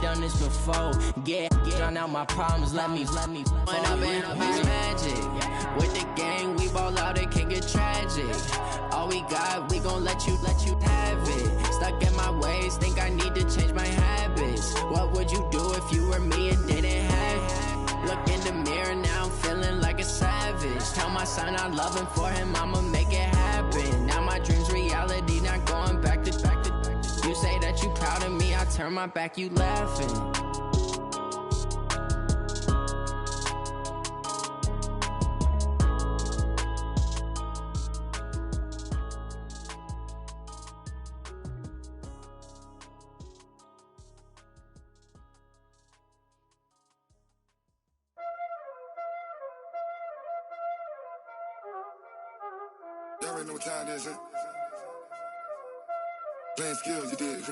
done this before. Drown out my problems, let me. When I've been magic. With the gang, we ball out, it can get tragic. All we got, we gon' let you have it. Stuck in my ways, think I need to change my habits. What would you do if you were me and didn't have it? Look in the mirror, now I'm feeling like a savage. Tell my son I love him, for him I'ma make it happen. Now my dream's reality, not going back to. You say that you proud of me, I turn my back, you laughing. Y'all already know what time it is, huh? Playing skills, you did.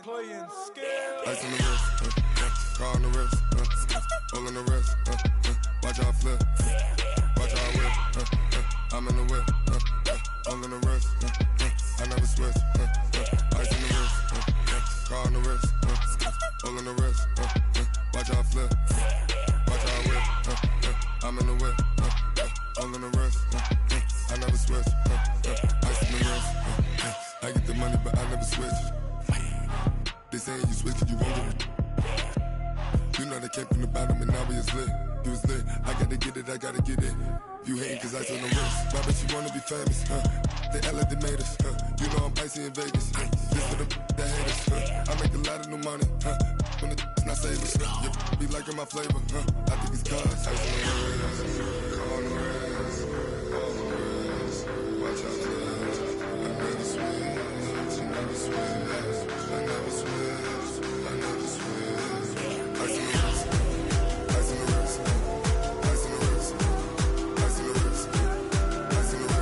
Playing skills. Ice on the wrist, car on the wrist, hole on the wrist, watch how I flip, watch how I whip, I'm in the whip, hole on the wrist, I never switch, ice on the wrist, car on the wrist, hole on the wrist, watch how I flip, watch how I whip, I'm in the whip, hole on the wrist, I never switch, ice on the wrist, I get the money but I never switch. They saying you switch and you won't get it. You know they came from the bottom and now we is lit. You was lit, I gotta get it, I gotta get it. You hating cause ice on the wrist. Why bet you wanna be famous, They act like they made us, You know I'm icy in Vegas, This for the that hate us, I make a lot of new money, When it's not savings, You be liking my flavor, I think it's cause ice on the wrist, on the wrist, on the wrist. Watch out for this, I never switch, I never switch, I never switch, I never switch. Ice on the wrist, ice on the wrist, ice on the wrist, ice on the wrist, ice on the wrist,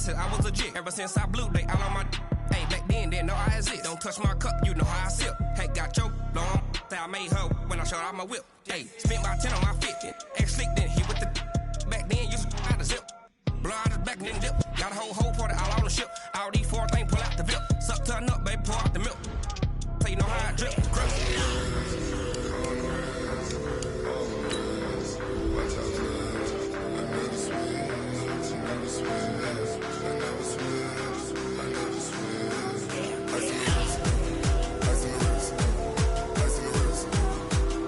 I was legit. Ever since I blew, they all on my hey, back then, didn't know I exist. Don't touch my cup, you know how I sip. Hey, got choked, long. Say I made her when I showed off my whip. Hey, spent about 10 on my 50. Ex-slick, then hit with the back then, used to out the zip. Blow out his back, then dip. Got a whole party all on the ship. All these four things, pull out the VIP. Suck to a nut, baby, pour out the milk. So you know how I drip. Crush. Watch out for this, I never switch, I never switch. I never switch, I never switch. Ice on the wrist, ice on the wrist, ice on the wrist, ice on the wrist,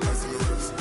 ice on the wrist,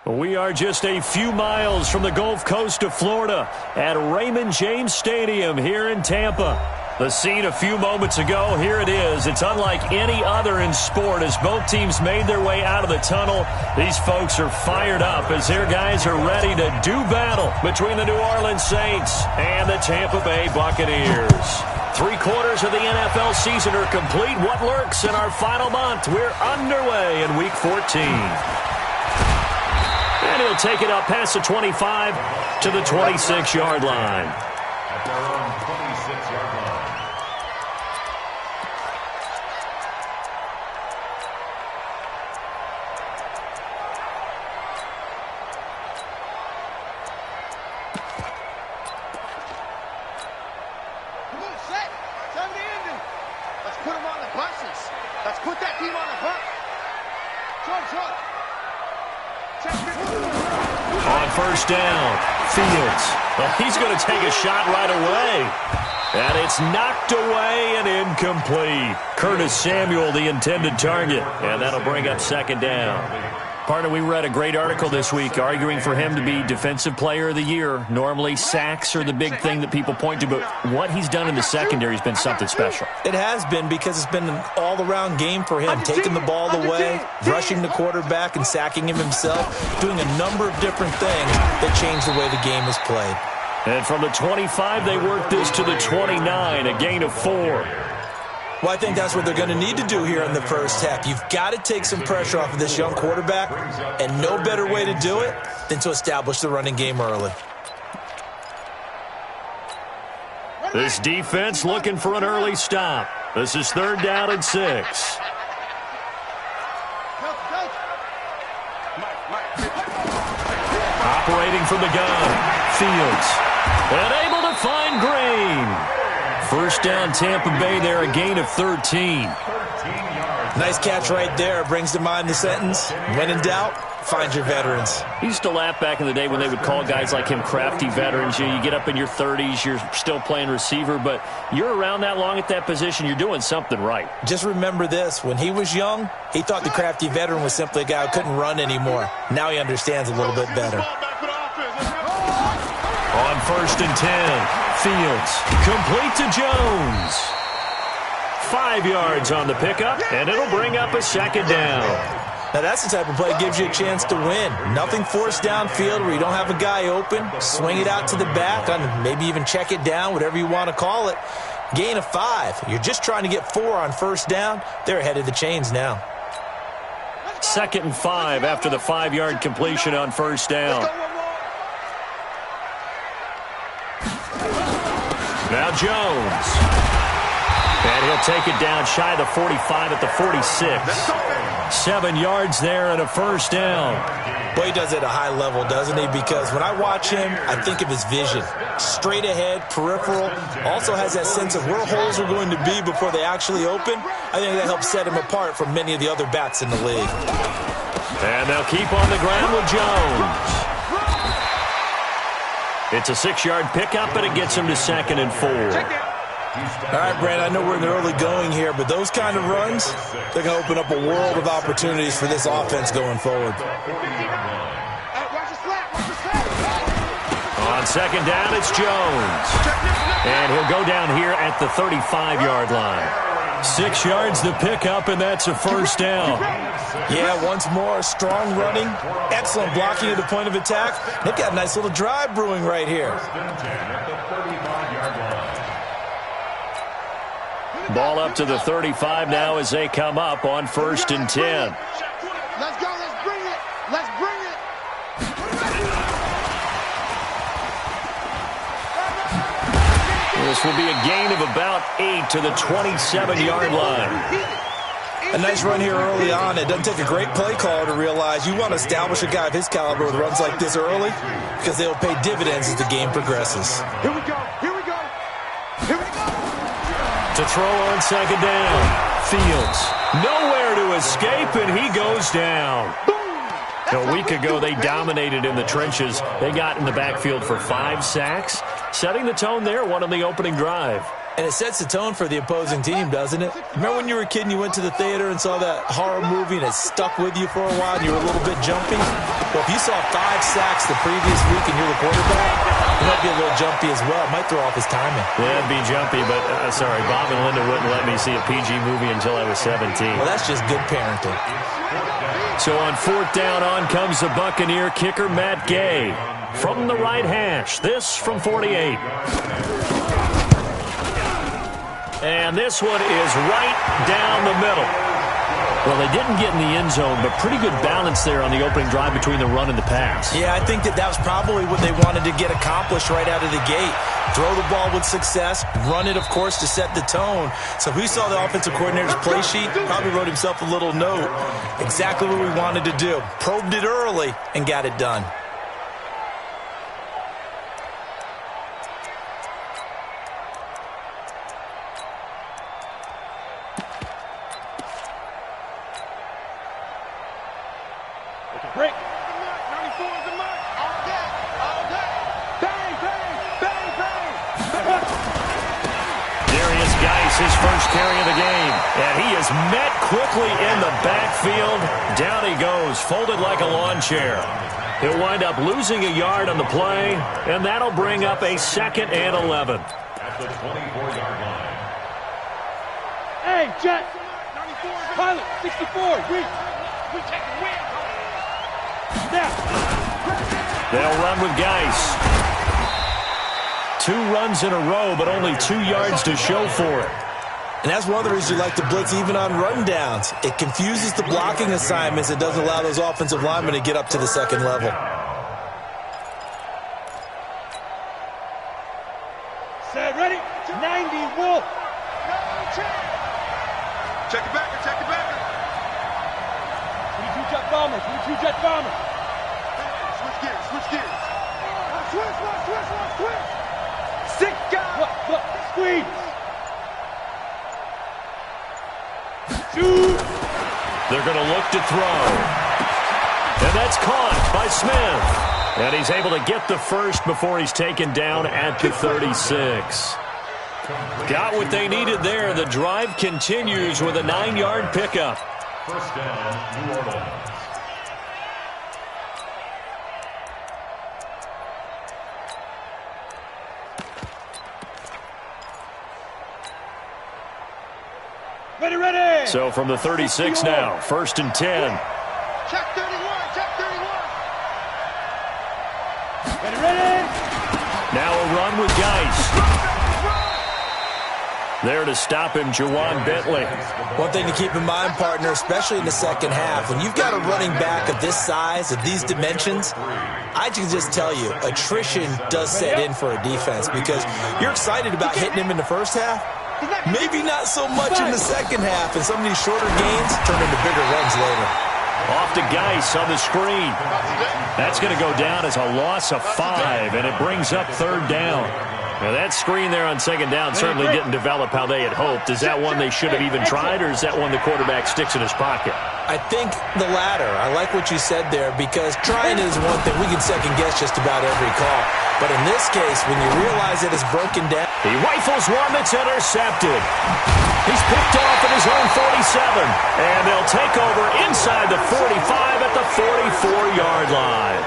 We are just a few miles from the Gulf Coast of Florida at Raymond James Stadium here in Tampa. The scene a few moments ago, here it is. It's unlike any other in sport as both teams made their way out of the tunnel. These folks are fired up as their guys are ready to do battle between the New Orleans Saints and the Tampa Bay Buccaneers. 3/4 of the NFL season are complete. What lurks in our final month? We're underway in Week 14. And he'll take it up past the 25 to the 26-yard line. At their own 26-yard line. Come on, set. Time to end it. Let's put them on the buses. Let's put that team on the bus. Trump. On first down, Fields. Well, he's going to take a shot right away. And it's knocked away and incomplete. Curtis Samuel, the intended target. And that'll bring up second down. Partner, we read a great article this week arguing for him to be Defensive Player of the Year. Normally, sacks are the big thing that people point to, but what he's done in the secondary has been something special. It has been because it's been an all-around game for him, taking the ball away, rushing the quarterback and sacking him himself, doing a number of different things that change the way the game is played. And from the 25, they work this to the 29, a gain of 4. Well, I think that's what they're going to need to do here in the first half. You've got to take some pressure off of this young quarterback, and no better way to do it than to establish the running game early. This defense looking for an early stop. This is 3rd down and 6. Operating from the gun, Fields. And able to find Green. First down, Tampa Bay there, a gain of 13. Nice catch right there. Brings to mind the sentence, when in doubt, find your veterans. He used to laugh back in the day when they would call guys like him crafty veterans. You get up in your 30s, you're still playing receiver, but you're around that long at that position, you're doing something right. Just remember this. When he was young, he thought the crafty veteran was simply a guy who couldn't run anymore. Now he understands a little bit better. On 1st and 10, Fields complete to Jones. 5 yards on the pickup, and it'll bring up a second down. Now that's the type of play that gives you a chance to win. Nothing forced downfield where you don't have a guy open. Swing it out to the back, and maybe even check it down, whatever you want to call it. Gain of 5. You're just trying to get 4 on first down. They're ahead of the chains now. 2nd and 5 after the 5-yard completion on first down. Now Jones. And he'll take it down shy of the 45 at the 46. 7 yards there and a first down. Boy, he does it at a high level, doesn't he? Because when I watch him, I think of his vision. Straight ahead, peripheral. Also has that sense of where holes are going to be before they actually open. I think that helps set him apart from many of the other backs in the league. And they'll keep on the ground with Jones. It's a 6-yard pickup, and it gets him to 2nd and 4. All right, Brand, I know we're in the early going here, but those kind of runs, they're going to open up a world of opportunities for this offense going forward. On 2nd down, it's Jones. And he'll go down here at the 35-yard line. 6 yards the pickup, and that's a first down. Yeah, once more, strong running, excellent blocking at the point of attack. They've got a nice little drive brewing right here. Ball up to the 35 now as they come up on 1st and 10. Let's go. Let's bring it. Let's bring it. This will be a gain of about 8 to the 27-yard line. A nice run here early on. It doesn't take a great play caller to realize you want to establish a guy of his caliber with runs like this early because they'll pay dividends as the game progresses. Here we go. Here we go. Here we go. To throw on 2nd down. Fields nowhere to escape, and he goes down. A week ago, they dominated in the trenches. They got in the backfield for 5 sacks, setting the tone there, one on the opening drive. And it sets the tone for the opposing team, doesn't it? Remember when you were a kid and you went to the theater and saw that horror movie and it stuck with you for a while and you were a little bit jumpy? Well, if you saw 5 sacks the previous week and you're the quarterback, you might be a little jumpy as well. It might throw off his timing. Yeah, it'd be jumpy, but sorry, Bob and Linda wouldn't let me see a PG movie until I was 17. Well, that's just good parenting. So on 4th down, on comes the Buccaneer kicker, Matt Gay. From the right hash, this from 48. And this one is right down the middle. Well, they didn't get in the end zone, but pretty good balance there on the opening drive between the run and the pass. Yeah, I think that was probably what they wanted to get accomplished right out of the gate. Throw the ball with success, run it, of course, to set the tone. So who saw the offensive coordinator's play sheet? Probably wrote himself a little note. Exactly what we wanted to do. Probed it early and got it done. Break. 94 is the mark. All day. All day. Bang, bang, bang, bang. Darius Geis, his first carry of the game. And he is met quickly in the backfield. Down he goes, folded like a lawn chair. He'll wind up losing a yard on the play, and that'll bring up a 2nd and 11. At the 24-yard line. Hey, Jet. 94 is the pilot. 64. We take the win. They'll run with Geis. 2 runs in a row, but only 2 yards to show for it. And that's one of the reasons you like to blitz even on rundowns. It confuses the blocking assignments. It doesn't allow those offensive linemen to get up to the 2nd level. Set, ready? 90, Wolf. Check it back, check it back. 22 jet bomber, 22 jet bomber. Switch gears, switch gears. Switch. 6 guys. Look, squeeze. Shoot. They're going to look to throw. And that's caught by Smith. And he's able to get the first before he's taken down at the 36. Got what they needed there. The drive continues with a 9-yard pickup. First down, New Orleans. Ready. So from the 36 now, 1st and 10. Check 31, Ready. Now a run with Geis. There to stop him, Juwan Bentley. One thing to keep in mind, partner, especially in the second half, when you've got a running back of this size, of these dimensions, I can just tell you, attrition does set in for a defense because you're excited about hitting him in the first half. Maybe not so much in the second half, and some of these shorter gains turn into bigger runs later. Off to Geis on the screen. That's going to go down as a loss of 5, and it brings up 3rd down. Now, that screen there on 2nd down certainly didn't develop how they had hoped. Is that one they should have even tried, or is that one the quarterback sticks in his pocket? I think the latter. I like what you said there because trying is one thing. We can second-guess just about every call. But in this case, when you realize that it's broken down. He rifles one that's intercepted. He's picked off at his own 47. And they'll take over inside the 45 at the 44-yard line.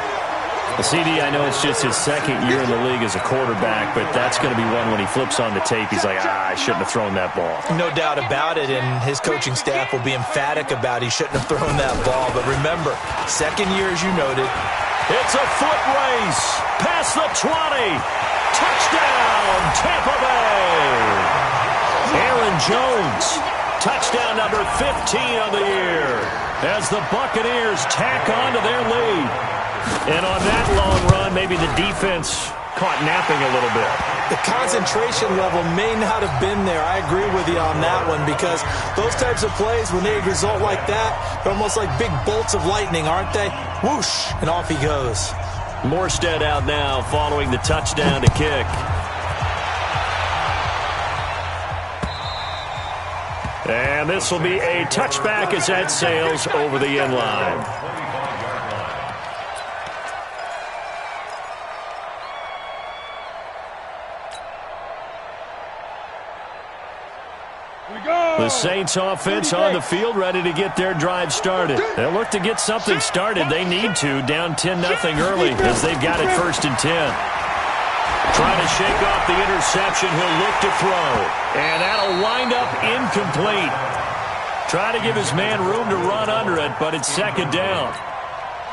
The CD, I know it's just his 2nd year in the league as a quarterback, but that's going to be one when he flips on the tape. He's like, I shouldn't have thrown that ball. No doubt about it, and his coaching staff will be emphatic about he shouldn't have thrown that ball. But remember, 2nd year, as you noted. It's a foot race. Past the 20. Touchdown, Tampa Bay. Aaron Jones, touchdown number 15 of the year, as the Buccaneers tack on to their lead. And on that long run, maybe the defense caught napping a little bit. The concentration level may not have been there. I agree with you on that one because those types of plays, when they result like that, they're almost like big bolts of lightning, aren't they? Whoosh, and off he goes. Morstead out now following the touchdown to kick. And this will be a touchback as that sails over the end line. Saints offense on the field, ready to get their drive started. They'll look to get something started. They need to, down 10-0 early as they've got it 1st and 10. Trying to shake off the interception. He'll look to throw. And that'll wind up incomplete. Try to give his man room to run under it, but it's 2nd down.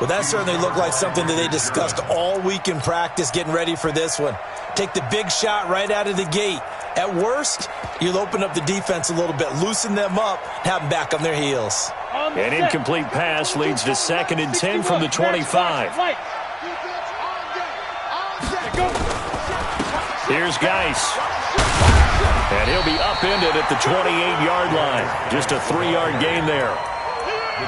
Well, that certainly looked like something that they discussed all week in practice getting ready for this one. Take the big shot right out of the gate. At worst, you'll open up the defense a little bit, loosen them up, have them back on their heels. An incomplete pass leads to 2nd and 10 from the 25. Here's Geis. And he'll be upended at the 28-yard line. Just a 3-yard gain there.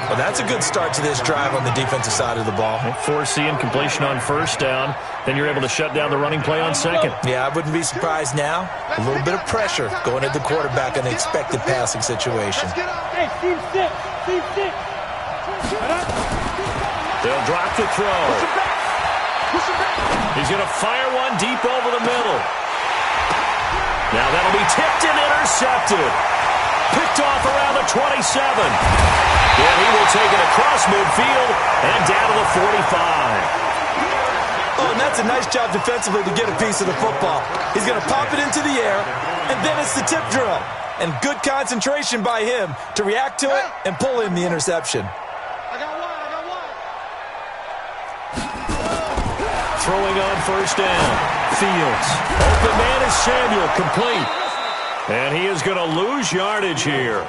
Well, that's a good start to this drive on the defensive side of the ball. Force the incompletion on 1st down. Then you're able to shut down the running play on 2nd. Yeah, I wouldn't be surprised now. A little bit of pressure going at the quarterback in the expected passing situation. Hey, team 6. They'll drop the throw. He's going to fire one deep over the middle. Now that'll be tipped and intercepted. Picked off around the 27. And he will take it across midfield and down to the 45. Oh, and that's a nice job defensively to get a piece of the football. He's going to pop it into the air, and then it's the tip drill. And good concentration by him to react to it and pull in the interception. I got one. Throwing on 1st down. Fields. Open man is Samuel. Complete. And he is going to lose yardage here.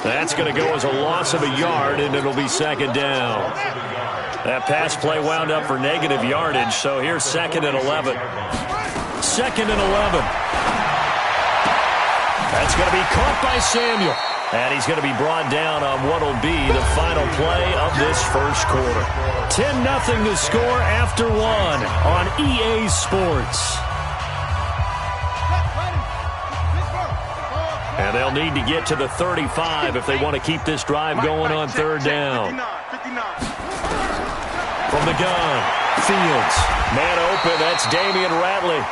That's going to go as a loss of a yard, and it'll be 2nd down. That pass play wound up for negative yardage, so here's 2nd and 11. 2nd and 11. That's going to be caught by Samuel. And he's going to be brought down on what will be the final play of this 1st quarter. 10-0 to score after 1 on EA Sports. And they'll need to get to the 35 if they want to keep this drive going on 3rd down. From the gun, Fields. Man open, that's Damian Ratley.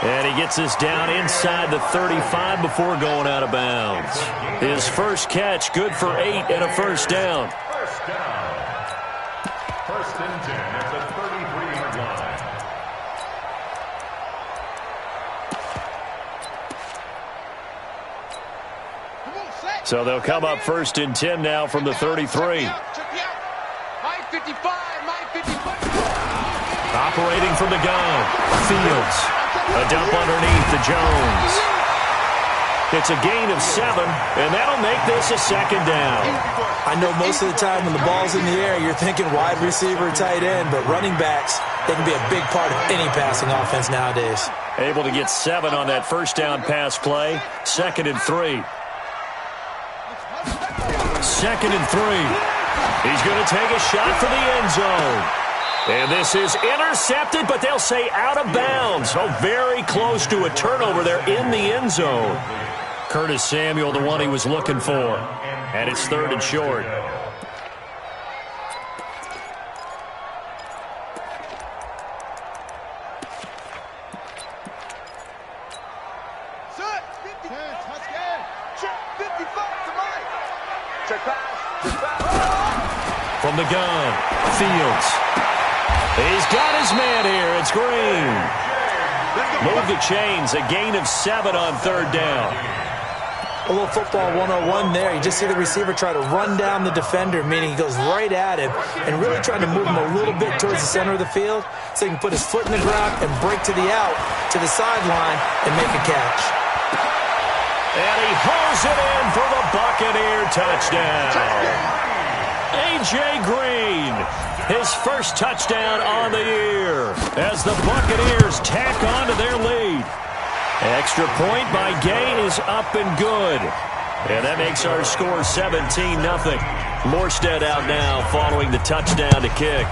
And he gets us down inside the 35 before going out of bounds. His first catch, good for 8 and a 1st down. 1st and 10 at the 33-yard line. So they'll come up 1st and 10 now from the 33. Operating from the gun, Fields. A dump underneath to Jones. It's a gain of 7, and that'll make this a 2nd down. I know most of the time when the ball's in the air, you're thinking wide receiver, tight end, but running backs, they can be a big part of any passing offense nowadays. Able to get 7 on that 1st down pass play. 2nd and 3. 2nd and 3. He's going to take a shot for the end zone. And this is intercepted, but they'll say out of bounds. Oh, very close to a turnover there in the end zone. Curtis Samuel, the one he was looking for. And it's 3rd and short. From the gun, Fields. He's got his man here. It's Green. Move the chains. A gain of 7 on 3rd down. A little football 101 there. You just see the receiver try to run down the defender, meaning he goes right at him and really trying to move him a little bit towards the center of the field so he can put his foot in the ground and break to the out, to the sideline, and make a catch. And he hauls it in for the Buccaneer touchdown. A.J. Green, his first touchdown on the year as the Buccaneers tack on to their lead. Extra point by Gay is up and good. And that makes our score 17-0. Morstead out now following the touchdown to kick.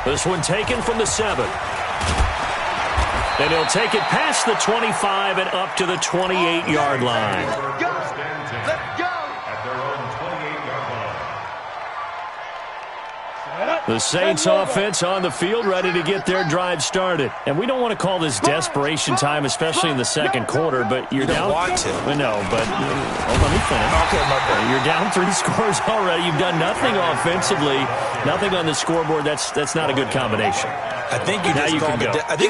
This one taken from the 7. And he'll take it past the 25 and up to the 28-yard line. Let's go! At their own 28-yard line. Set up. The Saints offense on the field, ready to get their drive started. And we don't want to call this desperation time, especially in the second quarter, but you're down. You don't want to. No, but let me finish. Okay, my bad. You're down 3 scores already. You've done nothing offensively, nothing on the scoreboard. That's not a good combination. I think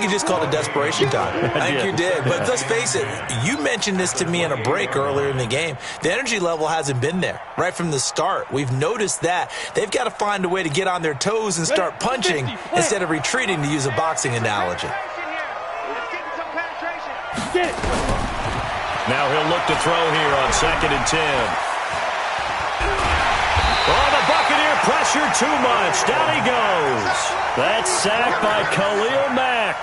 you just called it desperation time. I think you did. But let's face it, you mentioned this to me in a break earlier in the game. The energy level hasn't been there right from the start. We've noticed that. They've got to find a way to get on their toes and start punching instead of retreating, to use a boxing analogy. Now he'll look to throw here on 2nd and 10. Oh, the Buccaneer pressure too much. Down he goes. That's sacked by Khalil Mack.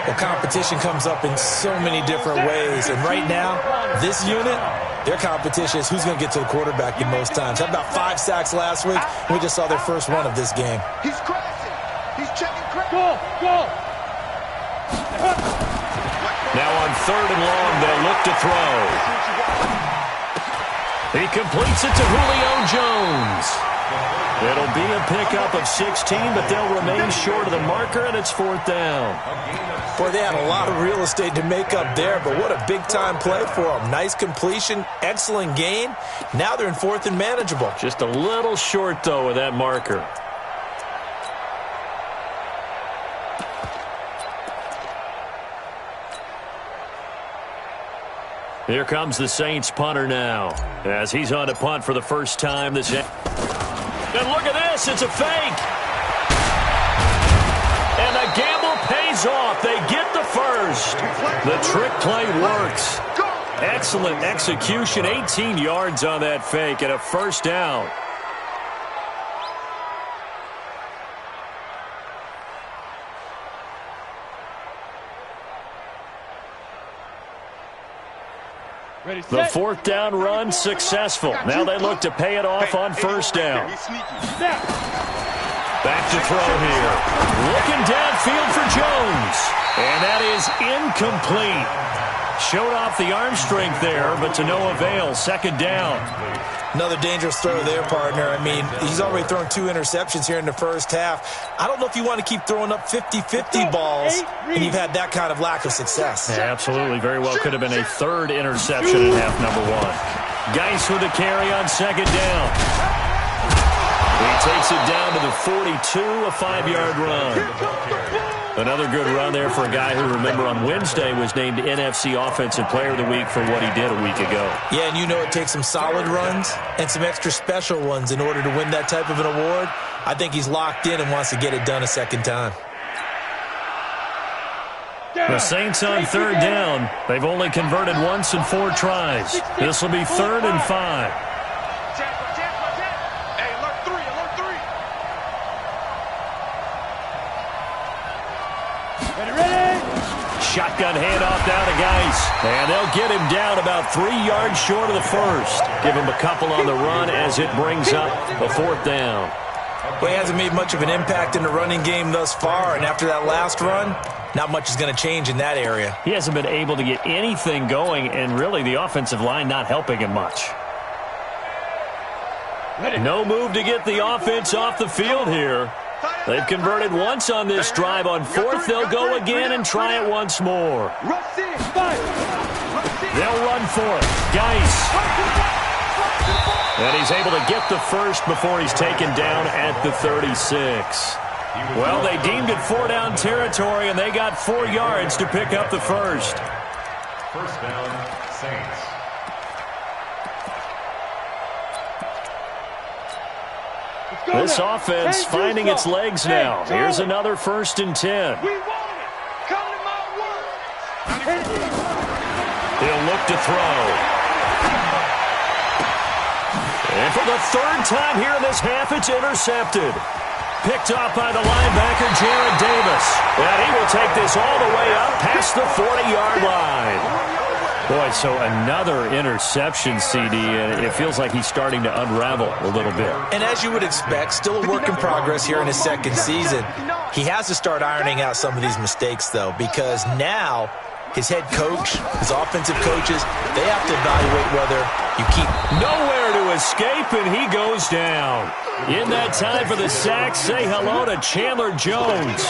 Well, competition comes up in so many different ways. And right now, this unit, their competition is who's going to get to the quarterback the most times. How about 5 sacks last week? We just saw their first one of this game. He's crashing. He's checking crash. Go. Now on 3rd and long, they'll look to throw. He completes it to Julio Jones. It'll be a pickup of 16, but they'll remain short of the marker, and it's 4th down. Boy, they had a lot of real estate to make up there, but what a big-time play for them. Nice completion, excellent gain. Now they're in 4th and manageable. Just a little short, though, with that marker. Here comes the Saints punter now, as he's on to punt for the first time this year. And look at this, it's a fake. And the gamble pays off. They get the first. The trick play works. Excellent execution, 18 yards on that fake and a 1st down. The 4th down run successful. Now they look to pay it off on 1st down. Back to throw here. Looking downfield for Jones. And that is incomplete. Showed off the arm strength there, but to no avail. 2nd down. Another dangerous throw there, partner. I mean, he's already thrown 2 interceptions here in the first half. I don't know if you want to keep throwing up 50-50 balls, and you've had that kind of lack of success. Yeah, absolutely. Very well could have been a 3rd interception in half number 1. Geis with a carry on 2nd down. He takes it down to the 42, a 5-yard run. Another good run there for a guy who, remember, on Wednesday was named NFC Offensive Player of the Week for what he did a week ago. Yeah, and you know it takes some solid runs and some extra special ones in order to win that type of an award. I think he's locked in and wants to get it done a 2nd time. The Saints on 3rd down. They've only converted once in 4 tries. This will be 3rd and 5. Shotgun handoff down to Geis. And they'll get him down about 3 yards short of the first. Give him a couple on the run as it brings up a 4th down. Well, he hasn't made much of an impact in the running game thus far, and after that last run, not much is going to change in that area. He hasn't been able to get anything going, and really the offensive line not helping him much. No move to get the offense off the field here. They've converted once on this drive. On 4th, they'll go again and try it once more. They'll run for it. Geis. And he's able to get the first before he's taken down at the 36. Well, they deemed it 4-down territory, and they got 4 yards to pick up the first. 1st down, Saints. This offense finding its legs now. Here's another 1st and 10. He'll look to throw. And for the 3rd time here in this half, it's intercepted. Picked off by the linebacker, Jarrad Davis. And he will take this all the way up past the 40-yard line. Boy, so another interception, CD, and it feels like he's starting to unravel a little bit. And as you would expect, still a work in progress here in his 2nd season. He has to start ironing out some of these mistakes, though, because now his head coach, his offensive coaches, they have to evaluate whether You keep nowhere to escape, and he goes down. In that time for the sack, say hello to Chandler Jones.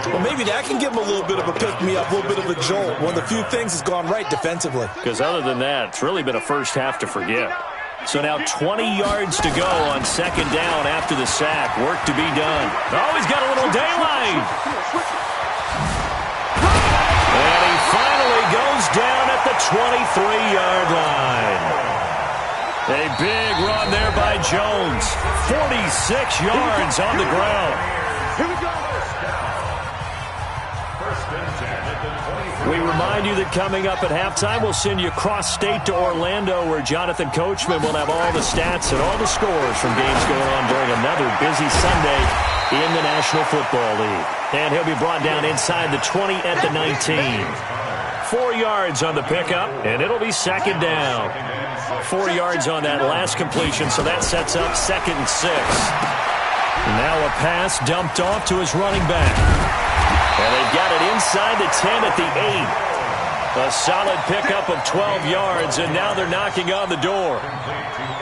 Well, maybe that can give him a little bit of a pick-me-up, a little bit of a jolt. One of the few things has gone right defensively. Because other than that, it's really been a first half to forget. So now 20 yards to go on second down after the sack. Work to be done. Oh, he's got a little daylight. And he finally goes down at the 23-yard line. A big run there by Jones. 46 yards on the ground. Here we go. We remind you that coming up at halftime, we'll send you cross-state to Orlando, where Jonathan Coachman will have all the stats and all the scores from games going on during another busy Sunday in the National Football League. And he'll be brought down inside the 20 at the 19. 4 yards on the pickup, and it'll be second down. 4 yards on that last completion, so that sets up 2nd and 6. Now a pass dumped off to his running back. And they've got it inside the 10 at the 8. A solid pickup of 12 yards, and now they're knocking on the door.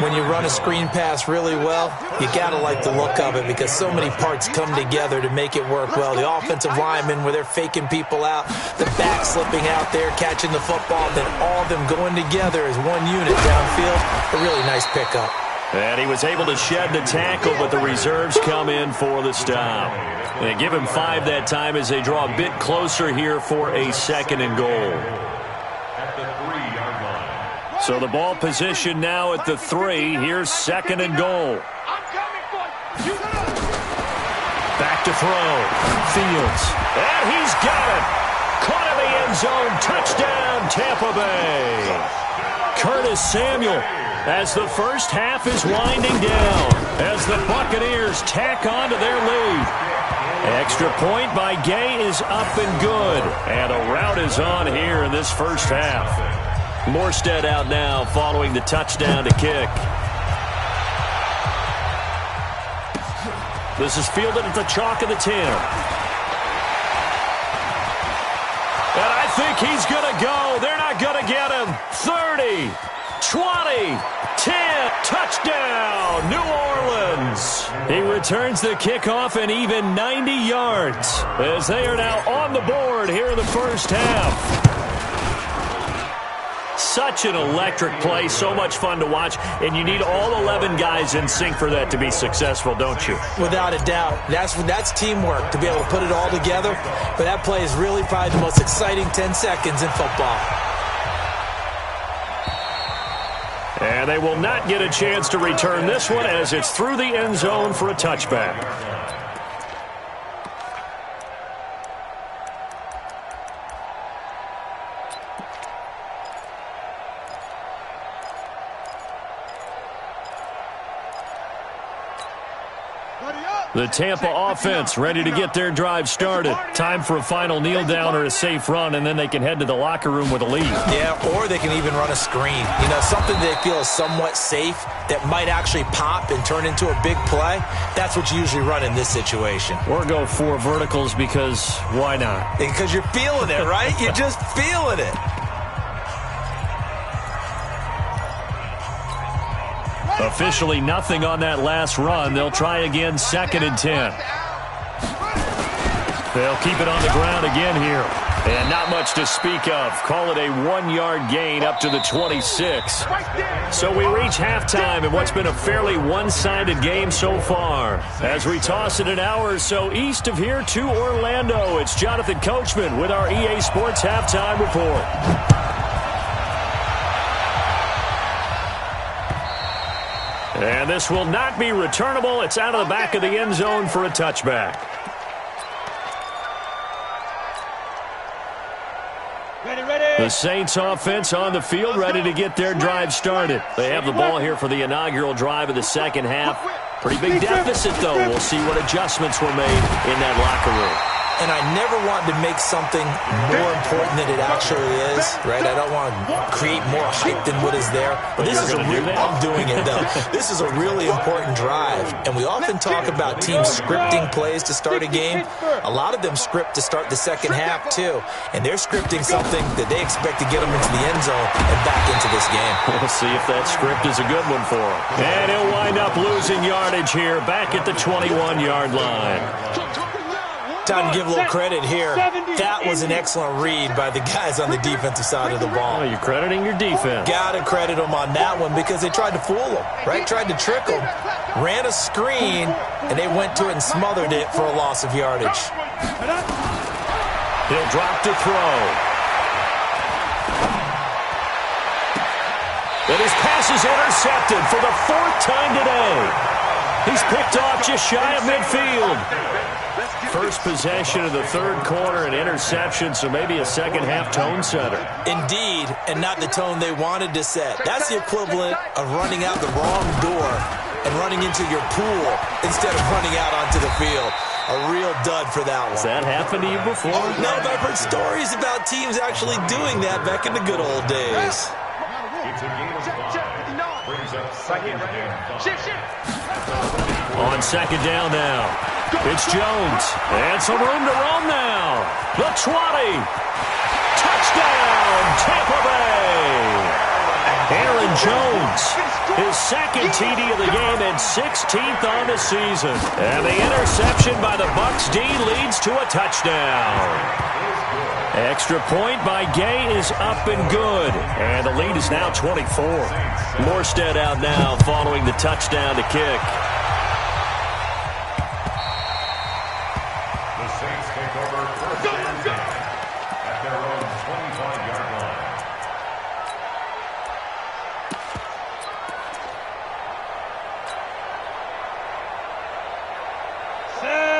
When you run a screen pass really well, you got to like the look of it because so many parts come together to make it work well. The offensive linemen, where they're faking people out, the back slipping out there, catching the football, then all of them going together as one unit downfield. A really nice pickup. And he was able to shed the tackle, but the reserves come in for the stop. They give him 5 that time as they draw a bit closer here for a 2nd and goal. So the ball position now at the 3. Here's 2nd and goal. Back to throw. Fields. And he's got it. Caught in the end zone. Touchdown, Tampa Bay. Curtis Samuel, as the first half is winding down, as the Buccaneers tack on to their lead. Extra point by Gay is up and good. And a rout is on here in this first half. Morstead out now following the touchdown to kick. This is fielded at the chalk of the 10. And I think he's going to go. They're not going to get him. 30, 20, 10, touchdown, New Orleans. He returns the kickoff and even 90 yards as they are now on the board here in the first half. Such an electric play, so much fun to watch, and you need all 11 guys in sync for that to be successful, don't you? Without a doubt. That's teamwork to be able to put it all together, but that play is really probably the most exciting 10 seconds in football. And they will not get a chance to return this one as it's through the end zone for a touchback. The Tampa offense ready to get their drive started. Time for a final kneel down or a safe run, and then they can head to the locker room with a lead. Yeah, or they can even run a screen. You know, something they feel is somewhat safe that might actually pop and turn into a big play. That's what you usually run in this situation. Or go 4 verticals because why not? Because you're feeling it, right? You're just feeling it. Officially nothing on that last run. They'll try again, 2nd and 10. They'll keep it on the ground again here. And not much to speak of. Call it a 1-yard gain up to the 26. So we reach halftime in what's been a fairly one-sided game so far. As we toss it an hour or so east of here to Orlando, it's Jonathan Coachman with our EA Sports Halftime Report. And this will not be returnable. It's out of the back of the end zone for a touchback. The Saints offense on the field, ready to get their drive started. They have the ball here for the inaugural drive of the second half. Pretty big deficit, though. We'll see what adjustments were made in that locker room. and I never want to make something more important than it actually is, right? I don't want to create more hype than what is there. But this is I'm doing it, though. This is a really important drive, and we often talk about teams scripting plays to start a game. A lot of them script to start the second half, too, and they're scripting something that they expect to get them into the end zone and back into this game. We'll see if that script is a good one for him. And he'll wind up losing yardage here, back at the 21-yard line. Time to give a little credit here. That was an excellent read by the guys on the defensive side of the ball. Oh, you're crediting your defense. Got to credit them on that one because they tried to fool them, right? Tried to trick them, ran a screen, and they went to it and smothered it for a loss of yardage. He'll drop to throw. And his pass is intercepted for the 4th time today. He's picked off just shy of midfield. First possession of the 3rd quarter, an interception, so maybe a second-half tone setter. Indeed, and not the tone they wanted to set. That's the equivalent of running out the wrong door and running into your pool instead of running out onto the field. A real dud for that one. Has that happened to you before? No, but I've heard stories about teams actually doing that back in the good old days. It's a game of 5. Brings up 2nd and 5. On 2nd down now. It's Jones. And some room to roam now. The 20. Touchdown, Tampa Bay. Aaron Jones, his 2nd TD of the game and 16th on the season. And the interception by the Bucs D leads to a touchdown. Extra point by Gay is up and good. And the lead is now 24. Morstead out now following the touchdown to kick. The Saints take over 1st and 10 at their own 25-yard line.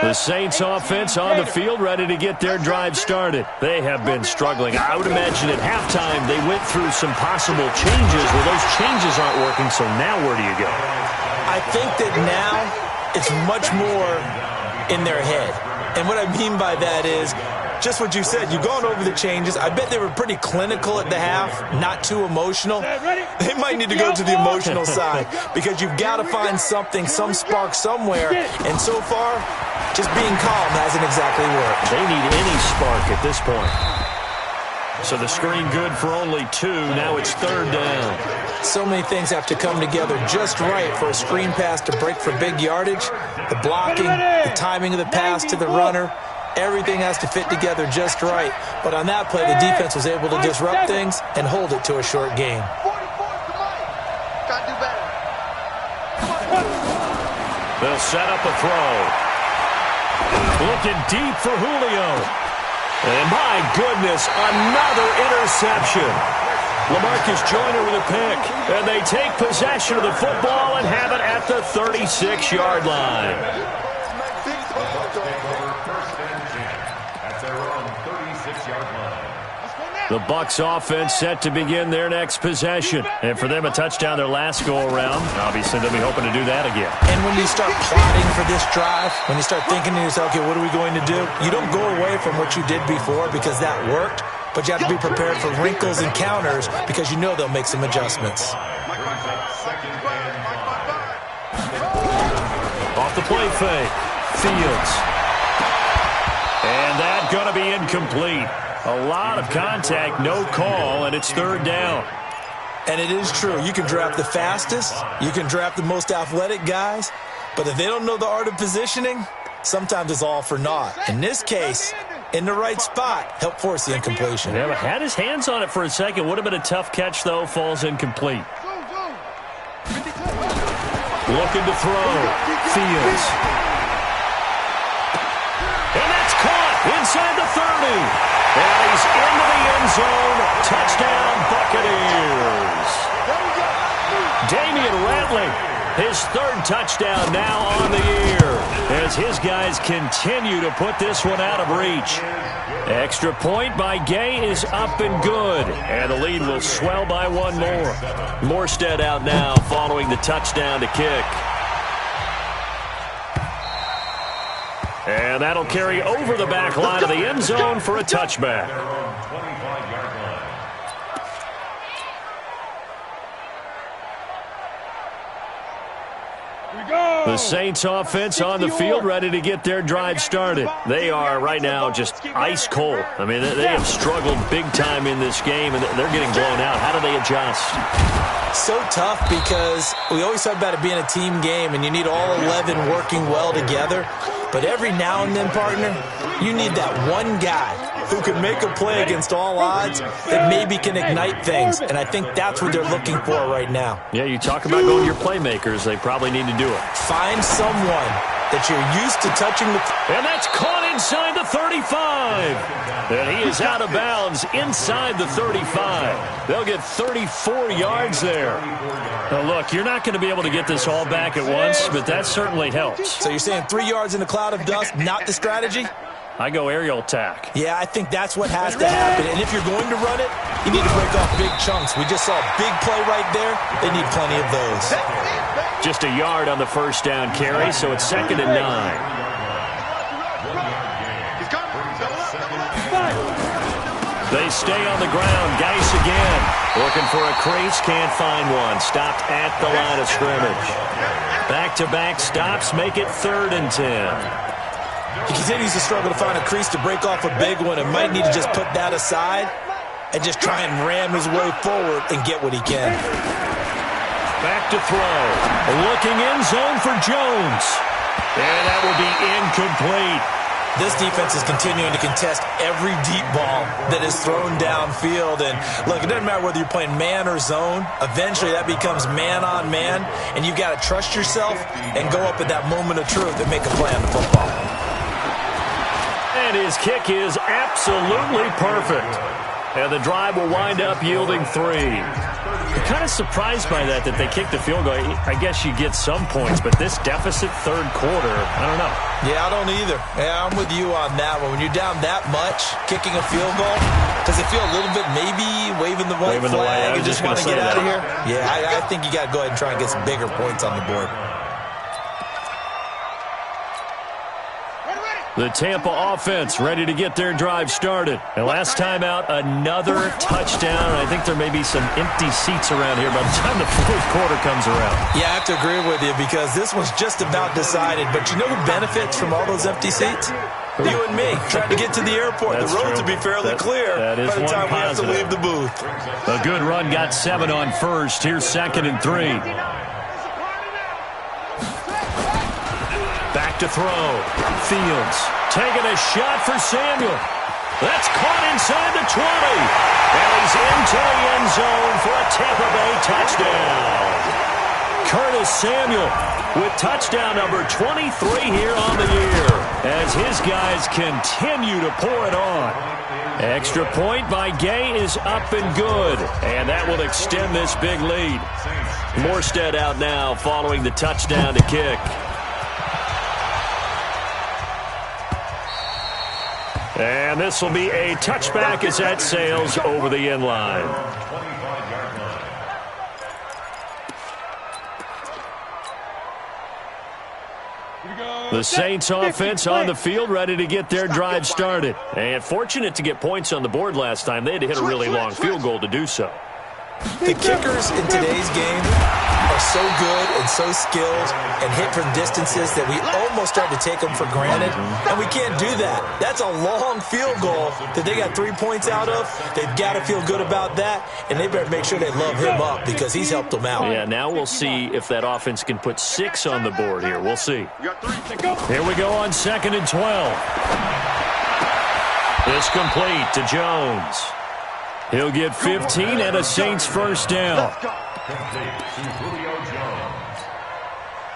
The Saints offense on the field ready to get their drive started. They have been struggling. I would imagine at halftime they went through some possible changes. Well, those changes aren't working, so now where do you go? I think that now it's much more in their head. And what I mean by that is just what you said. You've gone over the changes. I bet they were pretty clinical at the half, not too emotional. They might need to go to the emotional side because you've got to find something, some spark somewhere. And so far, just being calm hasn't exactly worked. They need any spark at this point. So the screen good for only 2. Now it's 3rd down. So many things have to come together just right for a screen pass to break for big yardage. The blocking, the timing of the pass to the runner. Everything has to fit together just right. But on that play, the defense was able to disrupt things and hold it to a short game. They'll set up a throw. Looking deep for Julio. And my goodness, another interception. LaMarcus Joyner with a pick. And they take possession of the football and have it at the 36-yard line. The Bucs offense set to begin their next possession. And for them, a touchdown their last go-around. Obviously, they'll be hoping to do that again. And when you start plotting for this drive, when you start thinking to yourself, okay, what are we going to do? You don't go away from what you did before because that worked, but you have to be prepared for wrinkles and counters because you know they'll make some adjustments. Off the play fake. Fields. And that's going to be incomplete. A lot of contact, no call, and it's 3rd down. And it is true. You can draft the fastest. You can draft the most athletic guys. But if they don't know the art of positioning, sometimes it's all for naught. In this case, in the right spot, help force the incompletion. Yeah, had his hands on it for a second. Would have been a tough catch, though. Falls incomplete. Looking to throw. Fields. And that's caught inside the 30. And he's into the end zone. Touchdown, Buccaneers. Damian Ratley, his 3rd touchdown now on the year as his guys continue to put this one out of reach. Extra point by Gay is up and good, and the lead will swell by 1 more. Morstead out now following the touchdown to kick. And that'll carry over the back line of the end zone for a touchback. The Saints offense on the field, ready to get their drive started. They are right now just ice cold. I mean, they have struggled big time in this game, and they're getting blown out. How do they adjust? So tough because we always talk about it being a team game, and you need all 11 working well together. But every now and then, partner, you need that one guy who can make a play against all odds that maybe can ignite things. And I think that's what they're looking for right now. Yeah, you talk about going to your playmakers. They probably need to do it. Find someone that you're used to touching the... And that's caught inside the 35. And he is out of bounds inside the 35. They'll get 34 yards there. Now, look, you're not going to be able to get this all back at once, but that certainly helps. So you're saying 3 yards in a cloud of dust, not the strategy? I go aerial attack. Yeah, I think that's what has to happen. And if you're going to run it, you need to break off big chunks. We just saw a big play right there. They need plenty of those. Just a yard on the first down carry, so it's 2nd and 9. They stay on the ground. Geis again. Looking for a crease. Can't find one. Stopped at the line of scrimmage. Back-to-back stops make it 3rd and 10. He continues to struggle to find a crease to break off a big one and might need to just put that aside and just try and ram his way forward and get what he can. Back to throw. Looking end zone for Jones. And that will be incomplete. This defense is continuing to contest every deep ball that is thrown downfield. And look, it doesn't matter whether you're playing man or zone. Eventually that becomes man on man. And you've got to trust yourself and go up at that moment of truth and make a play on the football. And his kick is absolutely perfect. And the drive will wind up yielding 3. I'm kind of surprised by that they kicked the field goal. I guess you get some points, but this deficit 3rd quarter, I don't know. Yeah, I don't either. Yeah, I'm with you on that one. When you're down that much, kicking a field goal, does it feel a little bit maybe waving the white flag and just want to get out of here? Yeah, I think you got to go ahead and try and get some bigger points on the board. The Tampa offense ready to get their drive started. And last time out, another touchdown. I think there may be some empty seats around here by the time the 4th quarter comes around. Yeah, I have to agree with you because this one's just about decided. But you know who benefits from all those empty seats? You and me, trying to get to the airport. That's the roads true. will be fairly clear by the time we have to positive. leave the booth. A good run got 7 on first. Here's 2nd and 3. Back to throw. Fields taking a shot for Samuel. That's caught inside the 20. And he's into the end zone for a Tampa Bay touchdown. Curtis Samuel with touchdown number 23 here on the year as his guys continue to pour it on. Extra point by Gay is up and good, and that will extend this big lead. Morstead out now following the touchdown to kick. And this will be a touchback as that sails over the end line. The Saints offense on the field ready to get their drive started. And fortunate to get points on the board last time. They had to hit a really long field goal to do so. The kickers in today's game are so good and so skilled and hit from distances that we almost start to take them for granted, and we can't do that. That's a long field goal that they got 3 points out of. They've got to feel good about that, and they better make sure they love him up because he's helped them out. Yeah, now we'll see if that offense can put 6 on the board here. We'll see. Here we go on 2nd and 12. It's complete to Jones. He'll get 15 and a Saints first down.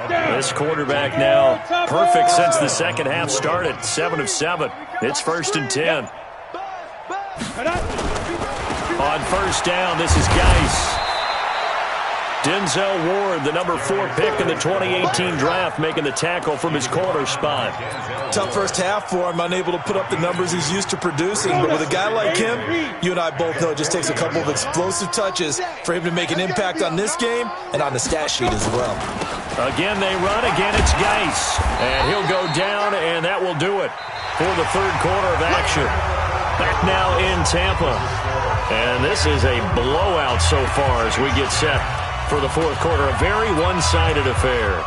This quarterback now perfect since the second half started. 7 of 7. It's 1st and 10. On first down, this is Geis. Denzel Ward, the number 4 pick in the 2018 draft, making the tackle from his corner spot. Tough first half for him, unable to put up the numbers he's used to producing. But with a guy like him, you and I both know it just takes a couple of explosive touches for him to make an impact on this game and on the stat sheet as well. Again, they run. Again, it's Geis. And he'll go down, and that will do it for the third quarter of action. Back now in Tampa. And this is a blowout so far as we get set for the fourth quarter. A very one-sided affair.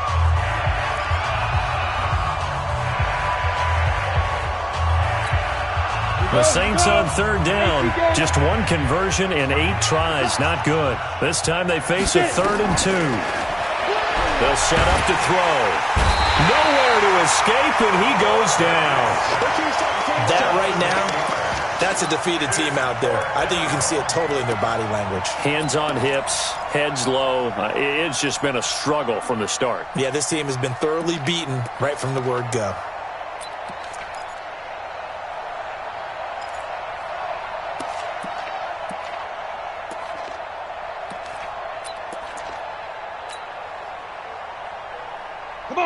The Saints on third down. Just one conversion in 8 tries. Not good. This time they face a 3rd and 2. They'll set up to throw. Nowhere to escape, and he goes down. That right now, that's a defeated team out there. I think you can see it totally in their body language. Hands on hips, heads low. It's just been a struggle from the start. Yeah, this team has been thoroughly beaten right from the word go.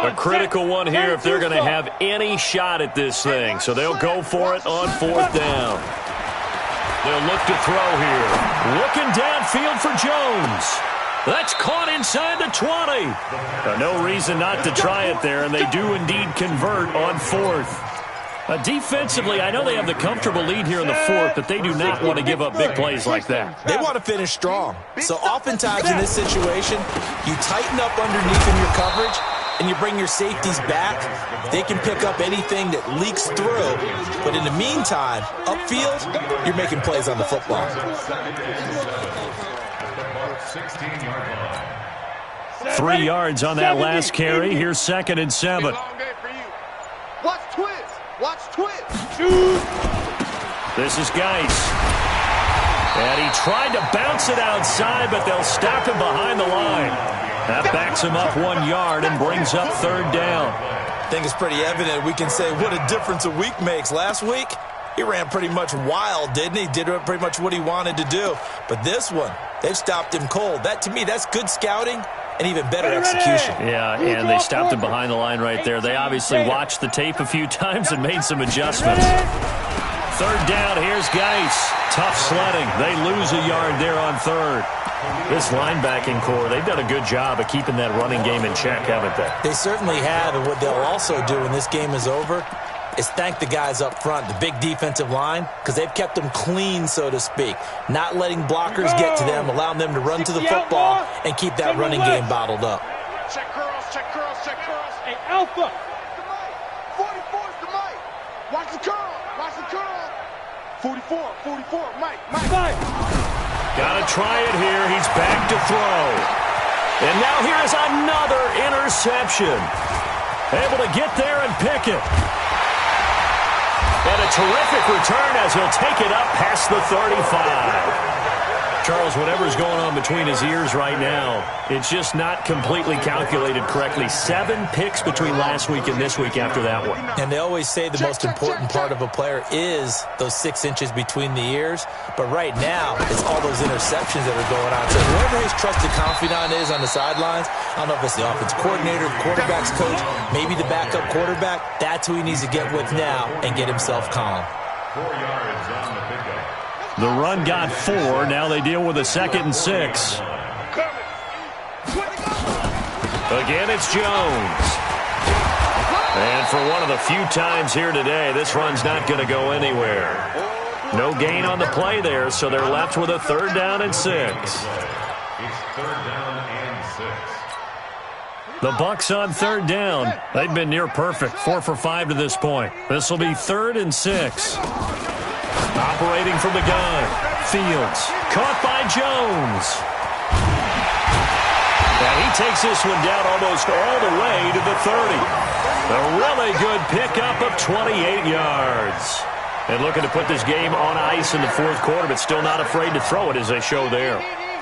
A critical one here if they're going to have any shot at this thing. So they'll go for it on 4th down. They'll look to throw here. Looking downfield for Jones. That's caught inside the 20. No reason not to try it there, and they do indeed convert on 4th. Defensively, I know they have the comfortable lead here in the 4th, but they do not want to give up big plays like that. They want to finish strong. So oftentimes in this situation, you tighten up underneath in your coverage, and you bring your safeties back. They can pick up anything that leaks through. But in the meantime, upfield, you're making plays on the football. 3 yards on that last carry. Here's 2nd and 7. Watch twist. Watch twist. This is Geis. And he tried to bounce it outside, but they'll stop him behind the line. That backs him up 1 yard and brings up 3rd down. I think it's pretty evident. We can say what a difference a week makes. Last week, he ran pretty much wild, didn't he? Did pretty much what he wanted to do. But this one, they've stopped him cold. That, to me, that's good scouting and even better execution. Yeah, and they stopped him behind the line right there. They obviously watched the tape a few times and made some adjustments. 3rd down, here's Geis. Tough sledding. They lose a yard there on 3rd. This linebacking core, they've done a good job of keeping that running game in check, haven't they? They certainly have, and what they'll also do when this game is over is thank the guys up front, the big defensive line, because they've kept them clean, so to speak, not letting blockers get to them, allowing them to run to the football and keep that running game bottled up. Check curls, check curls, check curls. Hey, Alpha. 44's the Mike. Watch the curl, watch the curl. 44, Mike. Got to try it here. He's back to throw. And now here's another interception. Able to get there and pick it. And a terrific return as he'll take it up past the 35. Charles, whatever's going on between his ears right now, it's just not completely calculated correctly. 7 picks between last week and this week after that one. And they always say the most important part of a player is those 6 inches between the ears. But right now, it's all those interceptions that are going on. So whoever his trusted confidant is on the sidelines, I don't know if it's the offensive coordinator, the quarterback's coach, maybe the backup quarterback, that's who he needs to get with now and get himself calm. 4 yards on the pickup. The run got 4. Now they deal with a 2nd and 6. Again, it's Jones. And for one of the few times here today, this run's not going to go anywhere. No gain on the play there, so they're left with a 3rd down and 6. It's 3rd down and 6. The Bucks on 3rd down. They've been near perfect. 4 for 5 to this point. This will be 3rd and 6. Operating from the gun. Fields. Caught by Jones. And he takes this one down almost all the way to the 30. A really good pickup of 28 yards. And looking to put this game on ice in the 4th quarter, but still not afraid to throw it as they show there.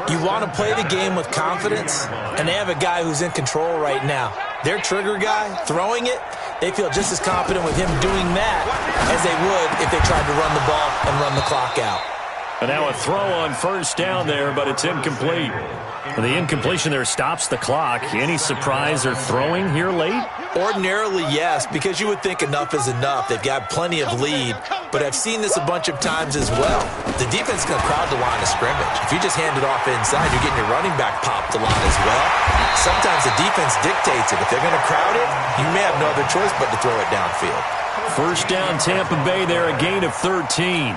You want to play the game with confidence, and they have a guy who's in control right now. Their trigger guy, throwing it, they feel just as confident with him doing that as they would if they tried to run the ball and run the clock out. And now a throw on 1st down there, but it's incomplete. The incompletion there stops the clock. Any surprise they're throwing here late? Ordinarily, yes, because you would think enough is enough. They've got plenty of lead, but I've seen this a bunch of times as well. The defense is going to crowd the line of scrimmage. If you just hand it off inside, you're getting your running back popped helped a lot as well. Sometimes the defense dictates it. If they're going to crowd it, you may have no other choice but to throw it downfield. First down, Tampa Bay there, a gain of 13.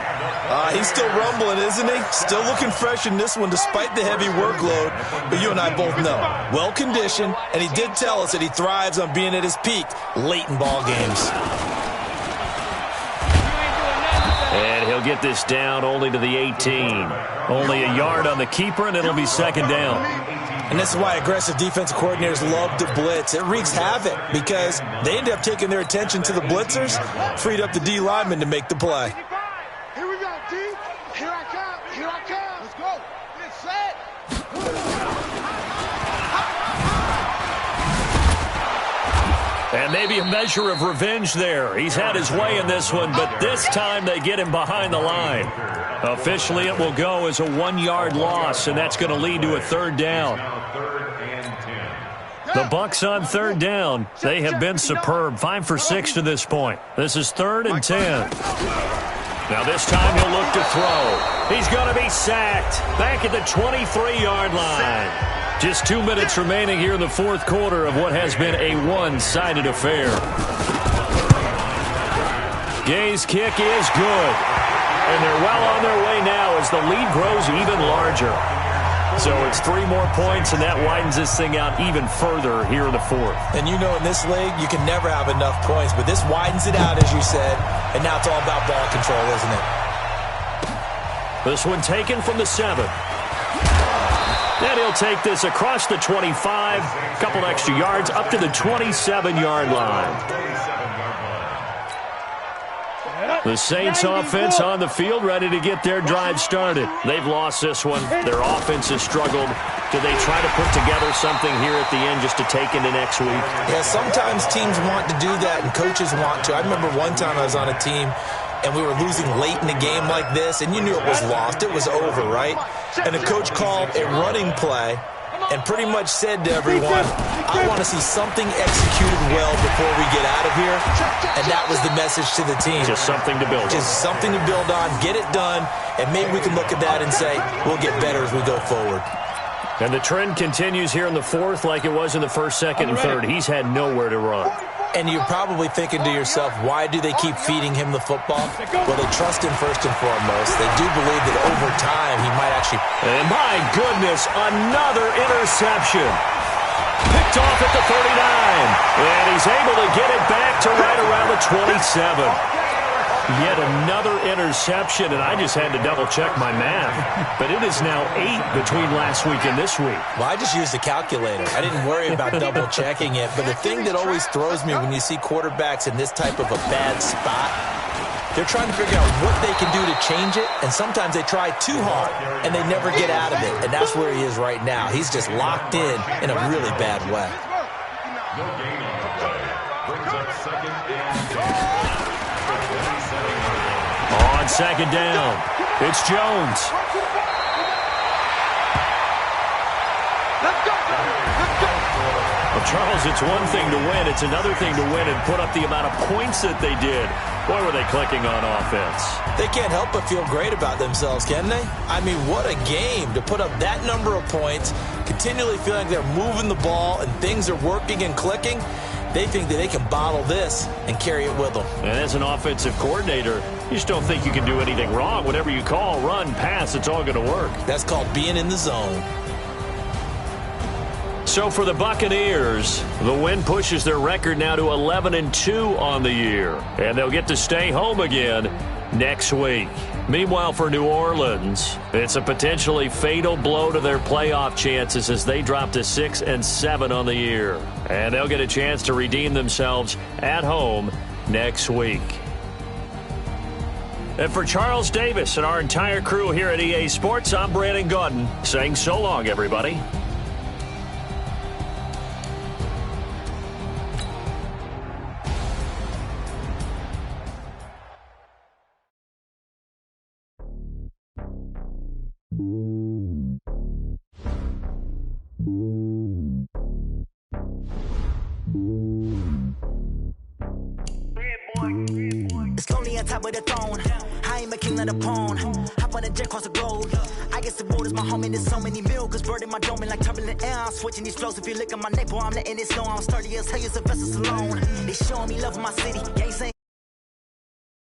He's still rumbling, isn't he? Still looking fresh in this one despite the heavy workload. But you and I both know, well-conditioned, and he did tell us that he thrives on being at his peak late in ball games. And he'll get this down only to the 18. Only a yard on the keeper, and it'll be second down. And this is why aggressive defensive coordinators love to blitz. It wreaks havoc because they end up taking their attention to the blitzers, freed up the D lineman to make the play. Here we go, D. Here I come. Here I come. Let's go. Get set. And maybe a measure of revenge there. He's had his way in this one, but this time they get him behind the line. Officially, it will go as a 1-yard loss, and that's going to lead to a third down. The Bucks on third down. They have been superb. 5 for 6 to this point. This is 3rd and 10. Now this time he'll look to throw. He's going to be sacked. Back at the 23-yard line. Just 2 minutes remaining here in the fourth quarter of what has been a one-sided affair. Gay's kick is good. And they're well on their way now as the lead grows even larger. So it's 3 more points, and that widens this thing out even further here in the fourth. And you know in this league, you can never have enough points, but this widens it out, as you said, and now it's all about ball control, isn't it? This one taken from the 7. And he'll take this across the 25, a couple extra yards, up to the 27-yard line. The Saints offense on the field, ready to get their drive started. They've lost this one. Their offense has struggled. Do they try to put together something here at the end just to take into next week? Yeah, sometimes teams want to do that and coaches want to. I remember one time I was on a team and we were losing late in the game like this, and you knew it was lost. It was over, right? And the coach called a running play and pretty much said to everyone, I want to see something executed well before we get out of here. And that was the message to the team. Just something to build on. Just something to build on, get it done, and maybe we can look at that and say, we'll get better as we go forward. And the trend continues here in the fourth like it was in the first, second, and third. He's had nowhere to run. And you're probably thinking to yourself, why do they keep feeding him the football? Well, they trust him first and foremost. They do believe that over time he might actually... And my goodness, another interception. Picked off at the 39. And he's able to get it back to right around the 27. Yet another interception, and I just had to double-check my math. But it is now 8 between last week and this week. Well, I just used a calculator. I didn't worry about double-checking it. But the thing that always throws me when you see quarterbacks in this type of a bad spot, they're trying to figure out what they can do to change it, and sometimes they try too hard, and they never get out of it. And that's where he is right now. He's just locked in a really bad way. On second down, it's Jones. Well, Charles, it's one thing to win. It's another thing to win and put up the amount of points that they did. Boy, were they clicking on offense. They can't help but feel great about themselves, can they? I mean, what a game to put up that number of points, continually feeling like they're moving the ball and things are working and clicking. They think that they can bottle this and carry it with them. And as an offensive coordinator, you just don't think you can do anything wrong. Whatever you call, run, pass, it's all going to work. That's called being in the zone. So for the Buccaneers, the win pushes their record now to 11-2 on the year. And they'll get to stay home again next week. Meanwhile, for New Orleans, it's a potentially fatal blow to their playoff chances as they drop to 6-7 on the year. And they'll get a chance to redeem themselves at home next week. And for Charles Davis and our entire crew here at EA Sports, I'm Brandon Gaudin saying so long, everybody. Red boy. It's lonely on top of the throne. I ain't a king of the pawn. Hop on a jet across the globe. I guess the road is my home and there's so many milk. Cause bird in my dome and like turbulent air. I'm switching these flows. If you look at my neck, boy, I'm letting it snow. I'm sturdy as hell, use the vessels alone. They showing me love in my city. Yeah, ain't saying